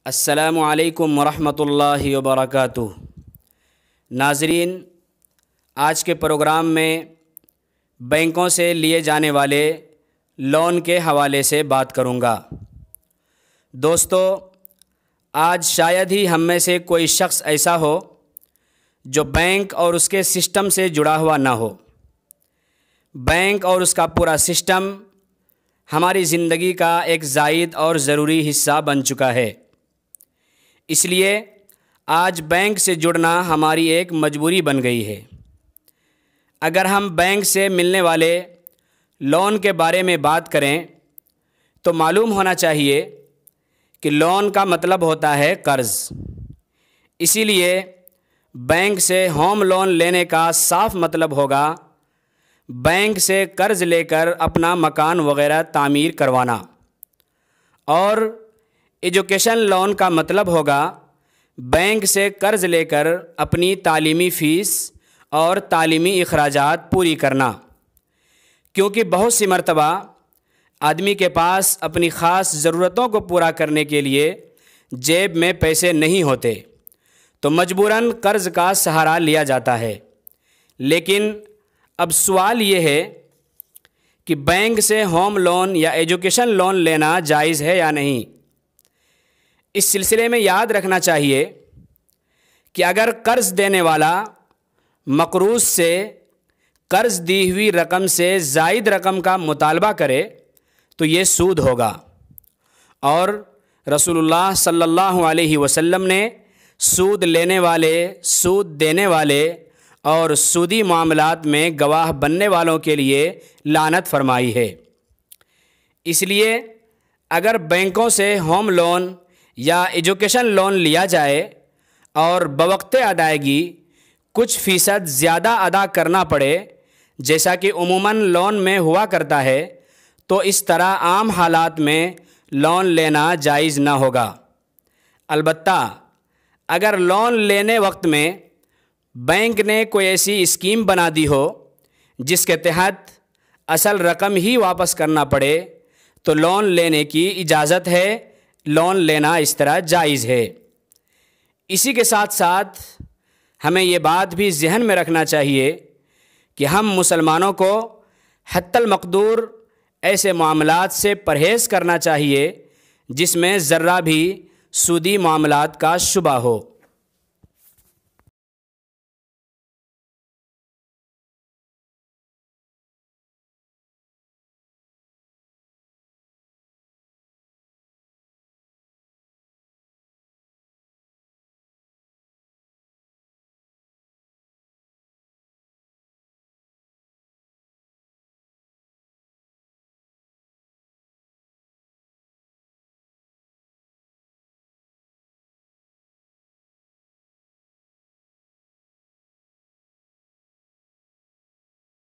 السلام علیکم ورحمۃ اللہ وبرکاتہ۔ ناظرین، آج کے پروگرام میں بینکوں سے لیے جانے والے لون کے حوالے سے بات کروں گا۔ دوستو، آج شاید ہی ہم میں سے کوئی شخص ایسا ہو جو بینک اور اس کے سسٹم سے جڑا ہوا نہ ہو۔ بینک اور اس کا پورا سسٹم ہماری زندگی کا ایک زائد اور ضروری حصہ بن چکا ہے۔ اس لیے آج بینک سے جڑنا ہماری ایک مجبوری بن گئی ہے۔ اگر ہم بینک سے ملنے والے لون کے بارے میں بات کریں تو معلوم ہونا چاہیے کہ لون کا مطلب ہوتا ہے قرض۔ اسی لیے بینک سے ہوم لون لینے کا صاف مطلب ہوگا بینک سے قرض لے کر اپنا مکان وغیرہ تعمیر کروانا، اور ایجوکیشن لون کا مطلب ہوگا بینک سے قرض لے کر اپنی تعلیمی فیس اور تعلیمی اخراجات پوری کرنا، کیونکہ بہت سی مرتبہ آدمی کے پاس اپنی خاص ضرورتوں کو پورا کرنے کے لیے جیب میں پیسے نہیں ہوتے تو مجبوراً قرض کا سہارا لیا جاتا ہے۔ لیکن اب سوال یہ ہے کہ بینک سے ہوم لون یا ایجوکیشن لون لینا جائز ہے یا نہیں۔ اس سلسلے میں یاد رکھنا چاہیے کہ اگر قرض دینے والا مقروض سے قرض دی ہوئی رقم سے زائد رقم کا مطالبہ کرے تو یہ سود ہوگا، اور رسول اللہ صلی اللہ علیہ وسلم نے سود لینے والے، سود دینے والے اور سودی معاملات میں گواہ بننے والوں کے لیے لعنت فرمائی ہے۔ اس لیے اگر بینکوں سے ہوم لون یا ایجوکیشن لون لیا جائے اور بوقت ادائیگی کچھ فیصد زیادہ ادا کرنا پڑے، جیسا کہ عموماً لون میں ہوا کرتا ہے، تو اس طرح عام حالات میں لون لینا جائز نہ ہوگا۔ البتہ اگر لون لینے وقت میں بینک نے کوئی ایسی اسکیم بنا دی ہو جس کے تحت اصل رقم ہی واپس کرنا پڑے تو لون لینے کی اجازت ہے، لون لینا اس طرح جائز ہے۔ اسی کے ساتھ ساتھ ہمیں یہ بات بھی ذہن میں رکھنا چاہیے کہ ہم مسلمانوں کو حتی المقدور ایسے معاملات سے پرہیز کرنا چاہیے جس میں ذرہ بھی سودی معاملات کا شبہ ہو۔